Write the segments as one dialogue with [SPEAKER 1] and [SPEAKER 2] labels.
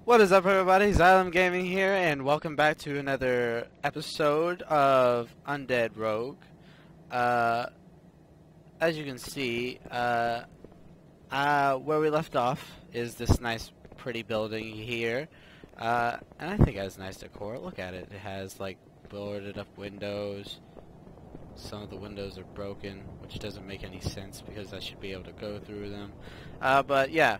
[SPEAKER 1] What is up, everybody? Xylem Gaming here, and welcome back to another episode of Undead Rogue. As you can see, where we left off is this nice, pretty building here, and I think it has nice decor. Look at it. It has, like, boarded up windows. Some of the windows are broken, which doesn't make any sense because I should be able to go through them. But yeah.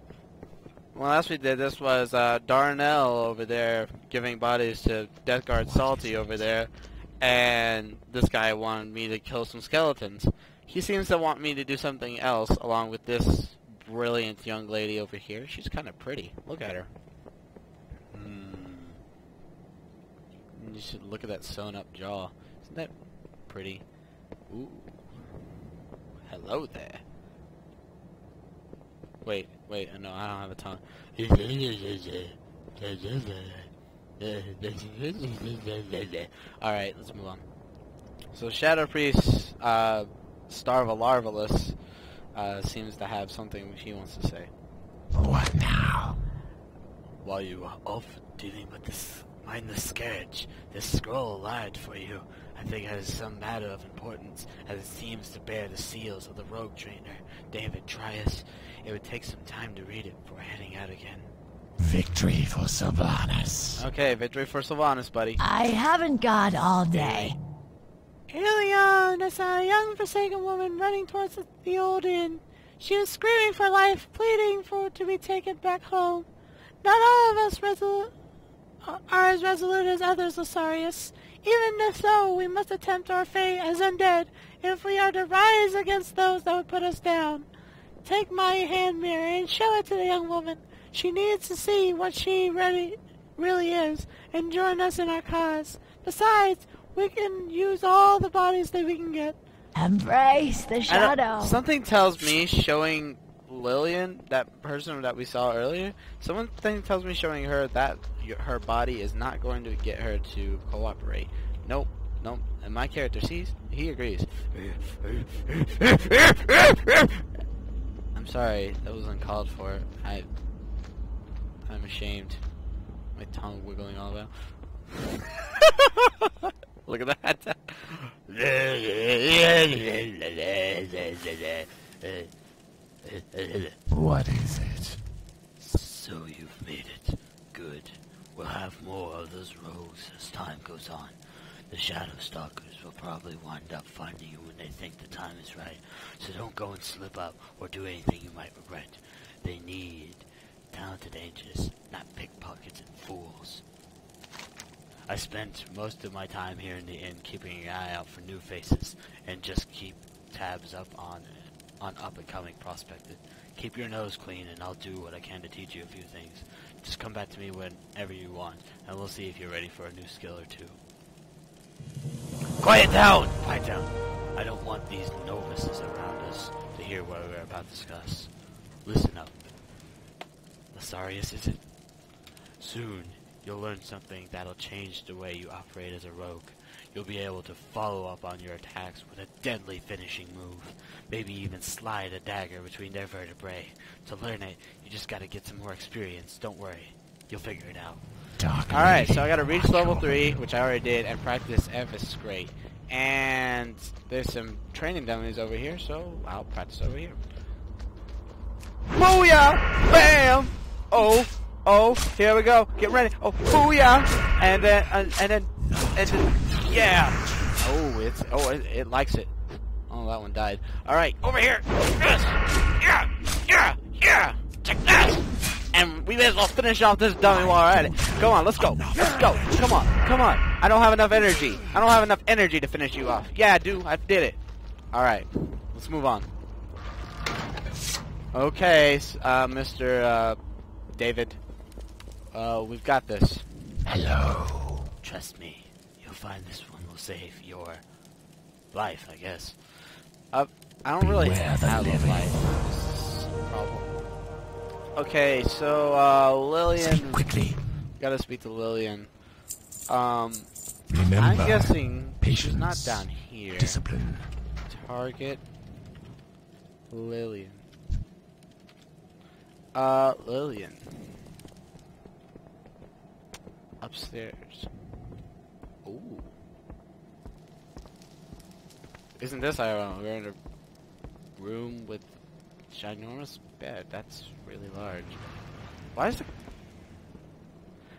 [SPEAKER 1] Well, last we did this was Darnell over there giving bodies to Death Guard Salty over there, and this guy wanted me to kill some skeletons. He seems to want me to do something else along with this brilliant young lady over here. She's kind of pretty. Look at her. You should look at that sewn up jaw. Isn't that pretty? Ooh. Hello there. Wait, no, I don't have a tongue. Alright, let's move on. So Shadow Priest, Starvalarvalus, seems to have something he wants to say.
[SPEAKER 2] What now?
[SPEAKER 3] While you were off dealing with this mindless scourge, this scroll lied for you. I think it has some matter of importance, as it seems to bear the seals of the rogue trainer, David Trias. It would take some time to read it before heading out again.
[SPEAKER 2] Victory for Sylvanas.
[SPEAKER 1] Okay, victory for Sylvanas, buddy.
[SPEAKER 4] I haven't got all day.
[SPEAKER 5] Early on, I saw a young forsaken woman running towards the old inn. She was screaming for life, pleading to be taken back home. Not all of us are as resolute as others, Losarius. Even so, we must attempt our fate as undead if we are to rise against those that would put us down. Take my hand mirror and show it to the young woman. She needs to see what she really is and join us in our cause. Besides, we can use all the bodies that we can get.
[SPEAKER 4] Embrace the shadow.
[SPEAKER 1] Something tells me showing Lillian, that person that we saw earlier, something tells me showing her that her body is not going to get her to cooperate. Nope. And my character sees, he agrees. I'm sorry, that was uncalled for. I'm ashamed. My tongue wiggling all about. Look at that.
[SPEAKER 2] What is it?
[SPEAKER 3] So you've made it. Good. We'll have more of those rogues as time goes on. The Shadow Stalkers will probably wind up finding you when they think the time is right. So don't go and slip up or do anything you might regret. They need talented angels, not pickpockets and fools. I spent most of my time here in the inn keeping an eye out for new faces and just keep tabs up on up-and-coming prospectors. Keep your nose clean and I'll do what I can to teach you a few things. Just come back to me whenever you want, and we'll see if you're ready for a new skill or two. Quiet down! Quiet down. I don't want these novices around us to hear what we're about to discuss. Listen up. Losarius, is it? Soon, you'll learn something that'll change the way you operate as a rogue. You'll be able to follow up on your attacks with a deadly finishing move. Maybe even slide a dagger between their vertebrae. To learn it, you just gotta get some more experience. Don't worry. You'll figure it out.
[SPEAKER 1] Alright, so I gotta reach level 3, which I already did, and practice F is great. And there's some training dummies over here, so I'll practice over here. Booyah! Bam! Oh, here we go. Get ready. Oh, booyah! And then, yeah! Oh, it likes it. Oh, that one died. Alright, over here! Yes! Yeah! Check this! And we may as well finish off this dummy while we're at it. Come on, let's go. Let's go. Come on. I don't have enough energy. I don't have enough energy to finish you off. Yeah, I do. I did it. Alright, let's move on. Okay, Mr. David. We've got this.
[SPEAKER 2] Hello.
[SPEAKER 3] Trust me, you'll find this one will save your life, I guess.
[SPEAKER 1] I don't really
[SPEAKER 2] Beware the
[SPEAKER 1] have a
[SPEAKER 2] living.
[SPEAKER 1] life. This is a problem. Okay, so Lillian.
[SPEAKER 2] Speak quickly.
[SPEAKER 1] Gotta speak to Lillian.
[SPEAKER 2] Remember,
[SPEAKER 1] I'm guessing
[SPEAKER 2] patience,
[SPEAKER 1] she's not down here.
[SPEAKER 2] discipline.
[SPEAKER 1] Target Lillian. Lillian. upstairs. Ooh. Isn't this ironic? We're in a room with ginormous bed. That's really large. Why is the...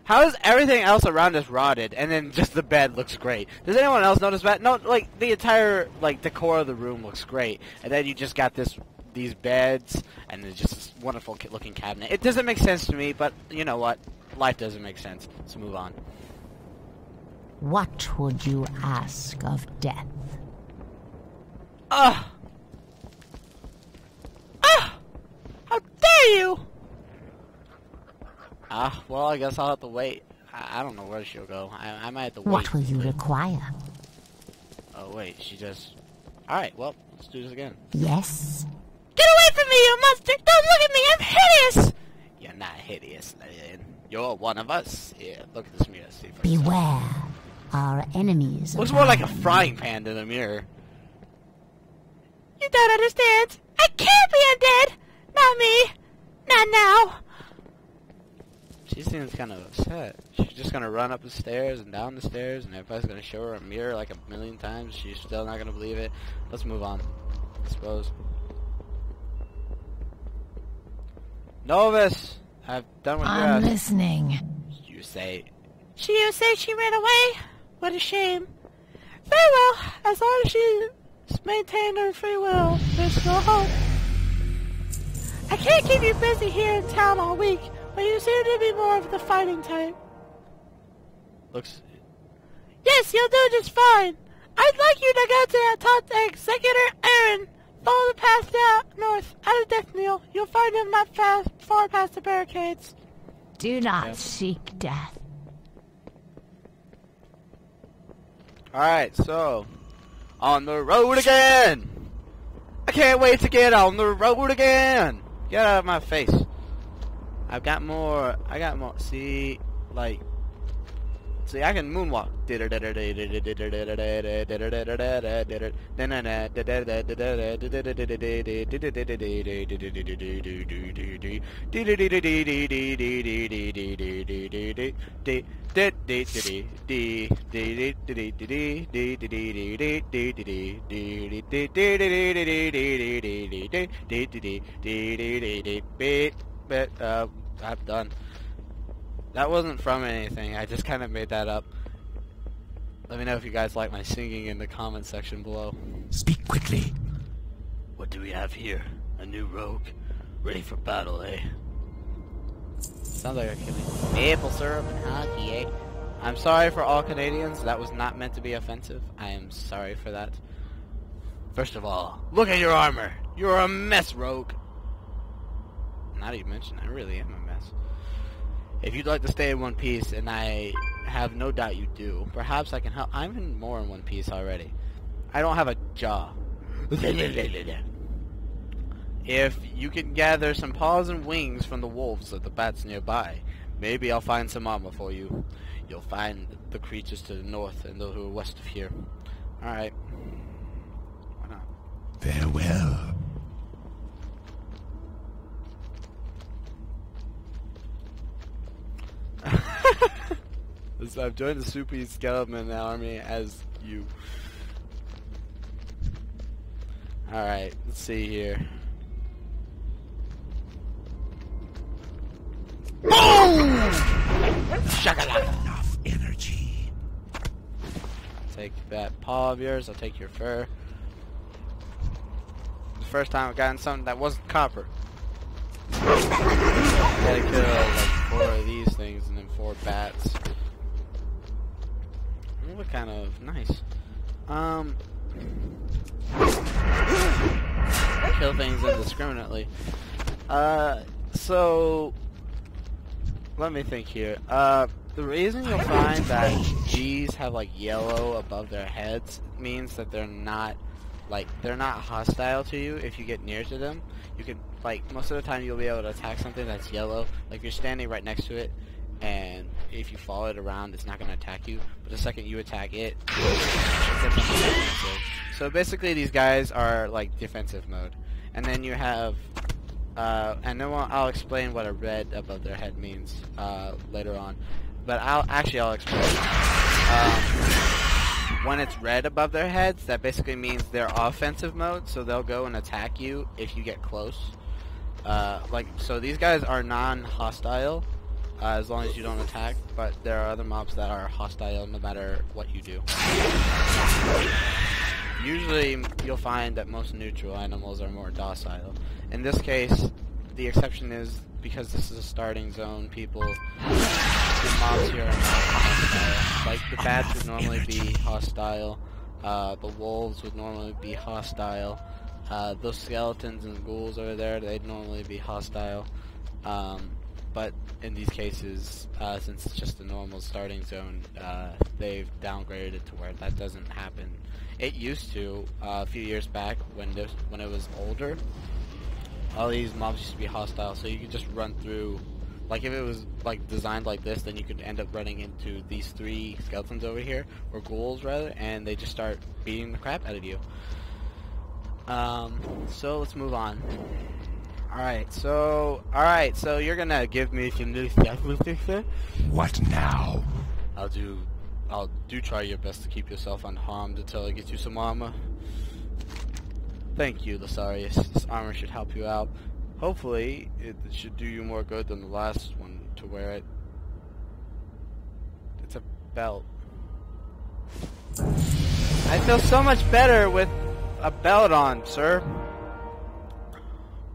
[SPEAKER 1] How is everything else around us rotted, and then just the bed looks great? Does anyone else notice that? No, like, the entire, like, decor of the room looks great, and then you just got these beds, and there's just this wonderful looking cabinet. It doesn't make sense to me, but you know what? Life doesn't make sense. Let's move on.
[SPEAKER 4] What would you ask of death?
[SPEAKER 5] Ugh! How dare you!
[SPEAKER 1] Well, I guess I'll have to wait. I don't know where she'll go. I might have to wait.
[SPEAKER 4] What will you require?
[SPEAKER 1] Oh, wait, she just... Alright, well, let's do this again.
[SPEAKER 4] Yes.
[SPEAKER 5] Get away from me, you monster! Don't look at me, I'm hideous!
[SPEAKER 1] You're not hideous, Lillian. You're one of us. Here, look at this mirror. See for yourself.
[SPEAKER 4] Beware. Our enemies
[SPEAKER 1] Looks more like a
[SPEAKER 4] abound.
[SPEAKER 1] frying pan than a mirror.
[SPEAKER 5] You don't understand. I can't be undead! Not me! Not now!
[SPEAKER 1] She seems kind of upset. She's just gonna run up the stairs and down the stairs, and everybody's gonna show her a mirror like a million times. She's still not gonna believe it. Let's move on, I suppose. Novus! I've done what you
[SPEAKER 4] I'm
[SPEAKER 1] asked.
[SPEAKER 4] listening.
[SPEAKER 1] You say...
[SPEAKER 5] You say she ran away? What a shame. Very well, as long as she's maintained her free will, there's no hope. I can't keep you busy here in town all week, but you seem to be more of the fighting type.
[SPEAKER 1] Looks...
[SPEAKER 5] Yes, you'll do just fine. I'd like you to go to talk to Executor Aaron. Follow the path down north, out of Death Kneel. You'll find him not far past the barricades.
[SPEAKER 4] Do not
[SPEAKER 1] Yes.
[SPEAKER 4] seek death.
[SPEAKER 1] Alright, so... On the road again! I can't wait to get on the road again! Get out of my face. I got more. See, like... See, I can moonwalk. I'm done. That wasn't from anything. I just kind of made that up. Let me know if you guys like my singing in the comment section below.
[SPEAKER 2] Speak quickly.
[SPEAKER 3] What do we have here? A new rogue? Ready for battle, eh?
[SPEAKER 1] Sounds like a killing. Maple syrup and hockey, eh? I'm sorry for all Canadians. That was not meant to be offensive. I am sorry for that. First of all, look at your armor. You're a mess, rogue. Not even mention, I really am a mess. If you'd like to stay in one piece, and I have no doubt you do, perhaps I can help. I'm in more in one piece already. I don't have a jaw. If you can gather some paws and wings from the wolves or the bats nearby, maybe I'll find some armor for you. You'll find the creatures to the north and those who are west of here. Alright. Why not?
[SPEAKER 2] Farewell.
[SPEAKER 1] I've joined the Soupy Skeleton army as you. Alright, let's see here. Boom! Shakalaka!
[SPEAKER 2] Enough energy.
[SPEAKER 1] Take that paw of yours, I'll take your fur. The first time I've gotten something that wasn't copper. Gotta kill like 4 of these things and then 4 bats. They look kind of nice. Kill things indiscriminately. So let me think here. The reason you'll find that G's have like yellow above their heads means that they're not hostile to you if you get near to them. You can, like, most of the time you'll be able to attack something that's yellow. Like, you're standing right next to it, and if you follow it around, it's not going to attack you. But the second you attack it, it's defensive. So basically these guys are, like, defensive mode. And then you have, and then I'll explain what a red above their head means later on. but I'll explain. When it's red above their heads, that basically means they're offensive mode, so they'll go and attack you if you get close. So these guys are non-hostile, as long as you don't attack, but there are other mobs that are hostile no matter what you do. Usually, you'll find that most neutral animals are more docile. In this case, the exception is because this is a starting zone, the mobs here are not hostile. Like, the bats would normally be hostile, the wolves would normally be hostile, those skeletons and ghouls over there, they'd normally be hostile. But in these cases, since it's just a normal starting zone, they've downgraded it to where that doesn't happen. It used to, a few years back, when it was older, all these mobs used to be hostile, so you could just run through. Like, if it was like designed like this, then you could end up running into these 3 skeletons over here, or ghouls rather, and they just start beating the crap out of you. So let's move on. Alright, so you're gonna give me some new stuff with this, sir?
[SPEAKER 2] What now?
[SPEAKER 1] I'll do try your best to keep yourself unharmed until I get you some armor. Thank you, Lasarius. This armor should help you out. Hopefully, it should do you more good than the last one to wear it. It's a belt. I feel so much better with a belt on, sir.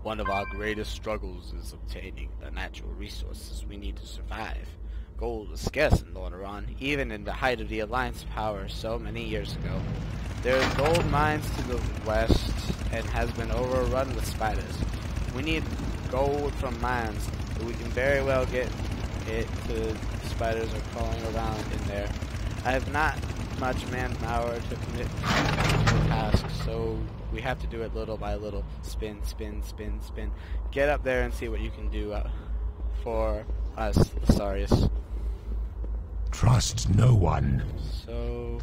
[SPEAKER 1] One of our greatest struggles is obtaining the natural resources we need to survive. Gold was scarce in Lordaeron, even in the height of the Alliance power so many years ago. There are gold mines to the west and has been overrun with spiders. We need gold from mines, but we can very well get it to spiders are crawling around in there. I have not much manpower to commit to the task, so we have to do it little by little. Spin, spin, spin, spin. Get up there and see what you can do for us, Lasarius.
[SPEAKER 2] Trust no one.
[SPEAKER 1] So,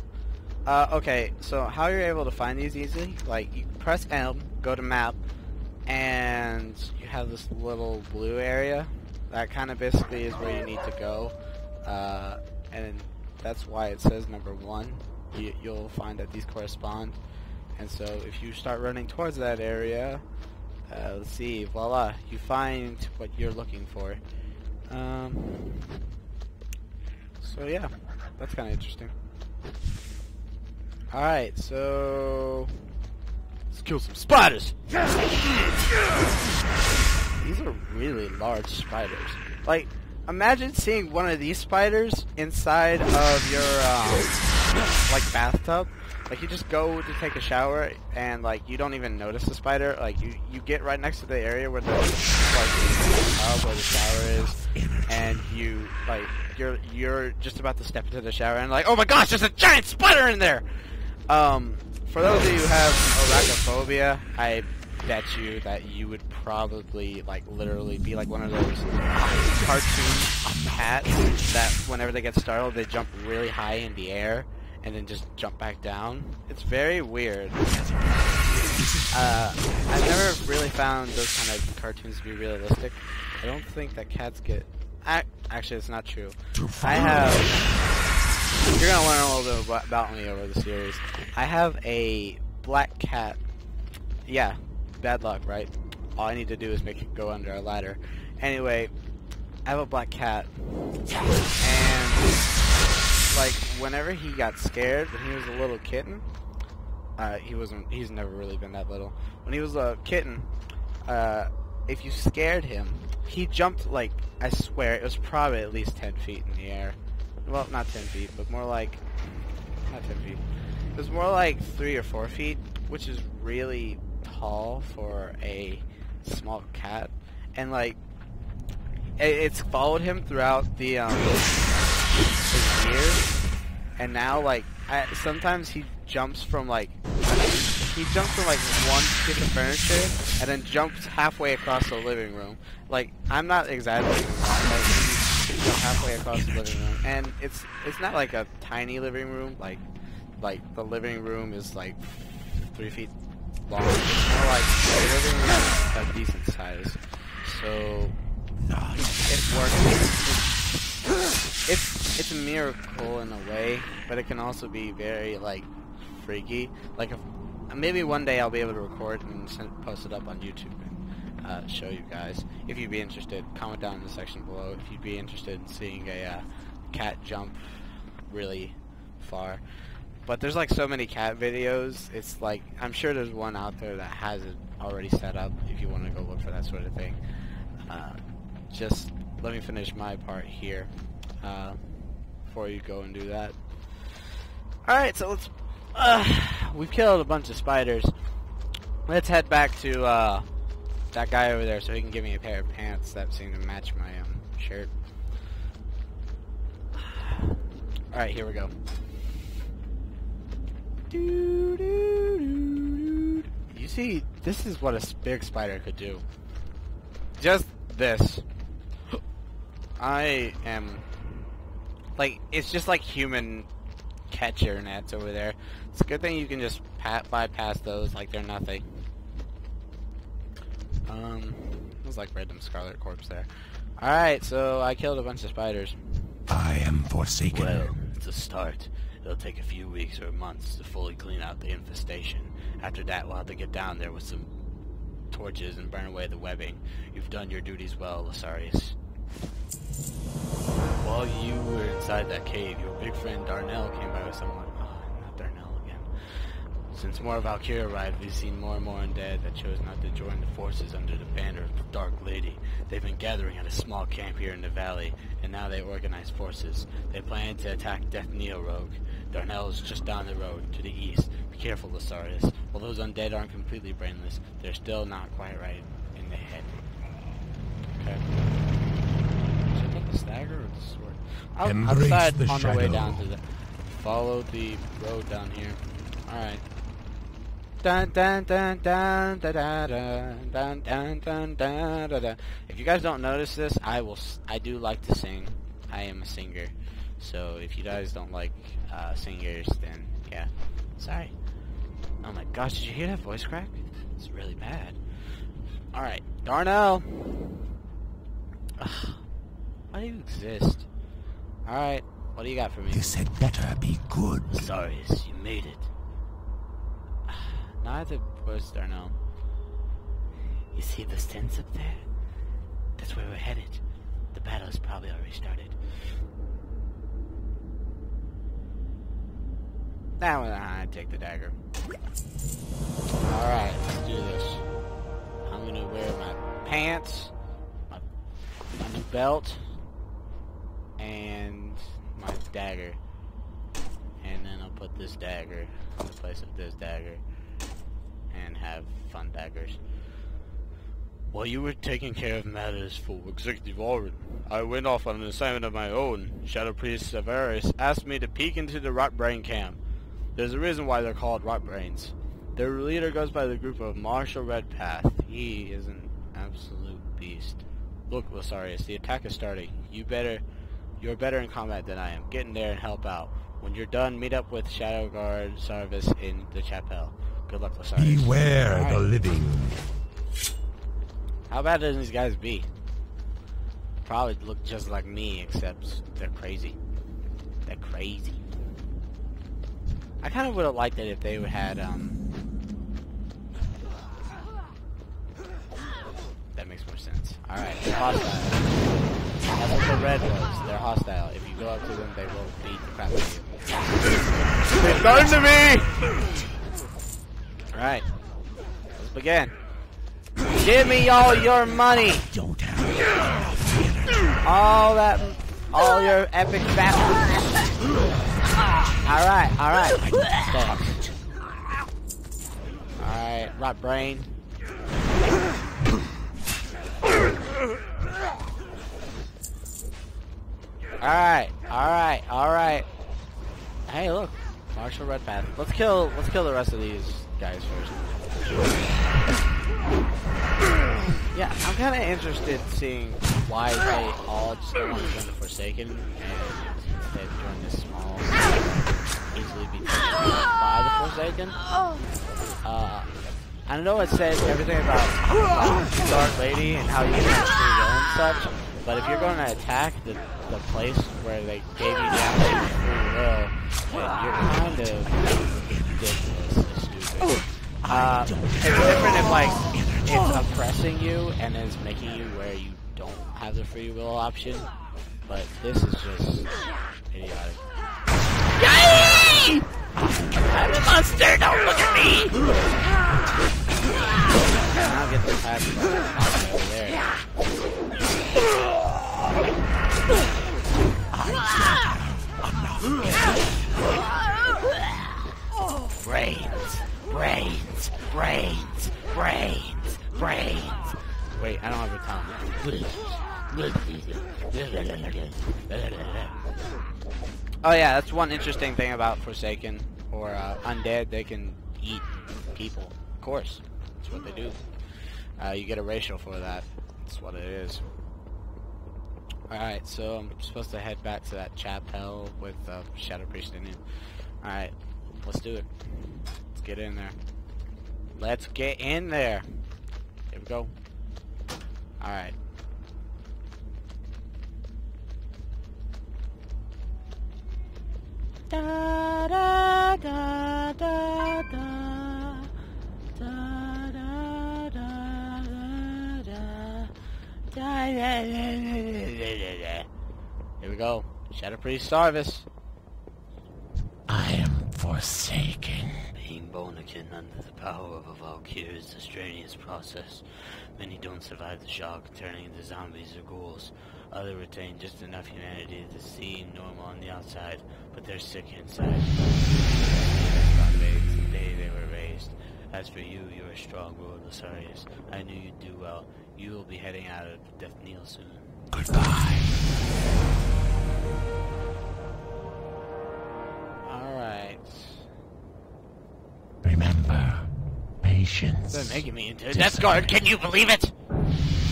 [SPEAKER 1] okay, so how you're able to find these easily, like, you press M, go to map, and you have this little blue area. That kind of basically is where you need to go, and that's why it says number 1. You'll find that these correspond, and so if you start running towards that area, let's see, voila, you find what you're looking for. So yeah, that's kind of interesting. Alright, so let's kill some spiders! These are really large spiders. Like, imagine seeing one of these spiders inside of your, like, bathtub. Like, you just go to take a shower, and, like, you don't even notice the spider. Like, you get right next to the area where the, like, tub where the shower is, and you, like, you're just about to step into the shower, and like, oh my gosh, there's a giant spider in there! For those of you who have arachnophobia, I bet you that you would probably, like, literally be like one of those cartoon cats that whenever they get startled, they jump really high in the air and then just jump back down. It's very weird. I've never really found those kind of cartoons to be realistic. I don't think that cats get... Actually, it's not true. I have... You're gonna learn a little bit about me over the series. I have a black cat. Yeah, bad luck, right? All I need to do is make it go under a ladder. Anyway, I have a black cat. And, like, whenever he got scared, when he was a little kitten, he's never really been that little. When he was a kitten, if you scared him, he jumped, like, I swear, it was probably at least 10 feet in the air. Well, not 10 feet, but more like, not 10 feet. It was more like 3 or 4 feet, which is really tall for a small cat. And, like, it's followed him throughout the, his years. And now, like, sometimes he jumps from, like, one piece of furniture and then jumps halfway across the living room. Like, I'm not exaggerating. Like, he jumps halfway across the living room, and it's not like a tiny living room. Like the living room is like 3 feet long. It's more like the living room is a decent size. So it works. it's a miracle in a way, but it can also be very like freaky. Like if, maybe one day I'll be able to record and post it up on YouTube and show you guys. If you'd be interested, comment down in the section below if you'd be interested in seeing a cat jump really far. But there's like so many cat videos, it's like, I'm sure there's one out there that has it already set up if you want to go look for that sort of thing. Just let me finish my part here before you go and do that. Alright, so let's, we've killed a bunch of spiders. Let's head back to that guy over there so he can give me a pair of pants that seem to match my shirt. Alright, here we go. You see, this is what a big spider could do. Just this. I am like, it's just like human catcher nets over there. It's a good thing you can just bypass those like they're nothing. It was like random scarlet corpse there. Alright, so I killed a bunch of spiders.
[SPEAKER 2] I am forsaken.
[SPEAKER 3] Well, it's a start. It'll take a few weeks or months to fully clean out the infestation. After that, we'll have to get down there with some torches and burn away the webbing. You've done your duties well, Lasarius. While you were inside that cave, your big friend Darnell came by with someone. Oh, not Darnell again. Since more Valkyria arrived, we've seen more and more undead that chose not to join the forces under the banner of the Dark Lady. They've been gathering at a small camp here in the valley, and now they organize forces. They plan to attack Death Neo Rogue. Darnell is just down the road, to the east. Be careful, Lasarius. While those undead aren't completely brainless, they're still not quite right in the head. Okay. Should I take the stagger or the sword? I'll decide on the way down to the... Follow the road down here. Alright. Dun dun dun dun da da da dun dun dun dun da da. If you guys don't notice this, I do like to sing. I am a singer. So if you guys don't like singers, then yeah, sorry. Oh my gosh, did you hear that voice crack? It's really bad. Alright, Darnell! Ugh, why do you exist? Alright, what do you got for me?
[SPEAKER 2] This had better be good.
[SPEAKER 3] Lasarius, you made it.
[SPEAKER 1] Neither was Darnell.
[SPEAKER 3] You see those tents up there? That's where we're headed. The battle's probably already started.
[SPEAKER 1] Now I take the dagger. Alright, let's do this. I'm gonna wear my pants, my new belt, and my dagger. And then I'll put this dagger in the place of this dagger and have fun daggers.
[SPEAKER 6] While you were taking care of matters for Executive Order, I went off on an assignment of my own. Shadow Priest Severus asked me to peek into the ROTBRAIN camp. There's a reason why they're called ROTBRAINS. Their leader goes by the group of Marshal Redpath. He is an absolute beast. Look, Lasarius, the attack is starting. You're better in combat than I am. Get in there and help out. When you're done, meet up with Shadow Guard Sarvis in the chapel. Good luck, Lasarius.
[SPEAKER 2] Beware the living.
[SPEAKER 1] How bad do these guys be? Probably look just like me, except they're crazy. They're crazy. I kind of would have liked it if they had, that makes more sense. Alright, they're hostile. That's what the red was. They're hostile. If you go up to them, they will beat the crap out of you. They've done to me! Alright. Let's begin. Give me all your money!
[SPEAKER 2] Don't have
[SPEAKER 1] All your epic battles. Alright. Alright, ROTBRAIN. Alright. Hey, look. Marshal Redpath. Let's kill the rest of these guys first. Yeah, I'm kind of interested in seeing why they all just want to join the Forsaken and instead join this small, easily be taken out by the Forsaken. I know it said everything about Dark Lady and how you can free will and such, But if you're going to attack the place where they gave you damage for free will, then you're kind of ridiculous and stupid. It's different if, like, it's oppressing you and is making you where you don't have the free will option, but this is just idiotic.
[SPEAKER 3] Yay! I'm a monster! Don't look at me!
[SPEAKER 1] Now get the pass over there.
[SPEAKER 3] Brains, brains, brains, brains, brains.
[SPEAKER 1] Wait, I don't have a tongue. Oh yeah, that's one interesting thing about Forsaken or Undead. They can eat people. Of course, that's what they do. You get a ratio for that. That's what it is. Alright, so I'm supposed to head back to that chapel with Shadow Priest in it. Alright, let's do it. Let's get in there. Let's get in there. Here we go. Alright.
[SPEAKER 5] Da da da da da da da da da da.
[SPEAKER 1] Here we go. Shadow Priest Sarvis.
[SPEAKER 2] I am forsaken.
[SPEAKER 3] Being born again under the power of a Valkyrie is a strenuous process. Many don't survive the shock, turning into zombies or ghouls. Others retain just enough humanity to seem normal on the outside, but they're sick inside. Got bathed the day they were raised. As for you, you're a strong Lord Lasarius. I knew you'd do well. You will be heading out of Death Kneel soon.
[SPEAKER 2] Goodbye.
[SPEAKER 1] Alright.
[SPEAKER 2] Remember, patience.
[SPEAKER 1] They're making me into a Death Guard, can you believe it?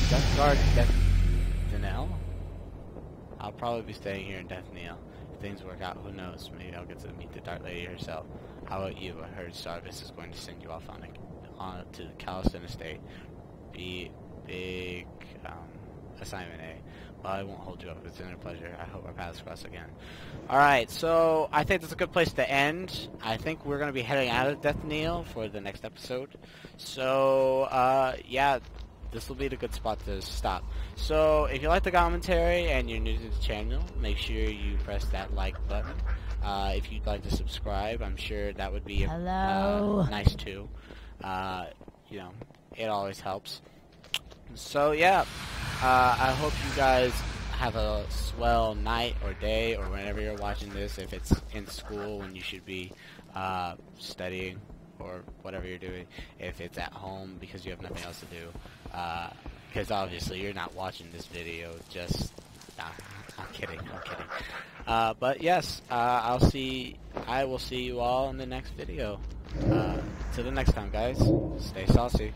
[SPEAKER 1] Death Guard, Death Kneel? I'll probably be staying here in Death Kneel. If things work out, who knows? Maybe I'll get to meet the Dark Lady herself. How about you? I heard Sarvis is going to send you off on to the Caliston Estate. Big assignment A. Well, I won't hold you up. It's been a pleasure. I hope our paths cross again. Alright, so I think that's a good place to end. I think we're going to be heading out of Death Kneel for the next episode. So, yeah, this will be the good spot to stop. So, if you like the commentary and you're new to the channel, make sure you press that like button. If you'd like to subscribe, I'm sure that would be nice too. You know, it always helps. So yeah, I hope you guys have a swell night or day or whenever you're watching this. If it's in school when you should be studying or whatever you're doing. If it's at home because you have nothing else to do. Because obviously you're not watching this video just... I'm kidding. But yes, I will see you all in the next video. Till the next time, guys. Stay saucy.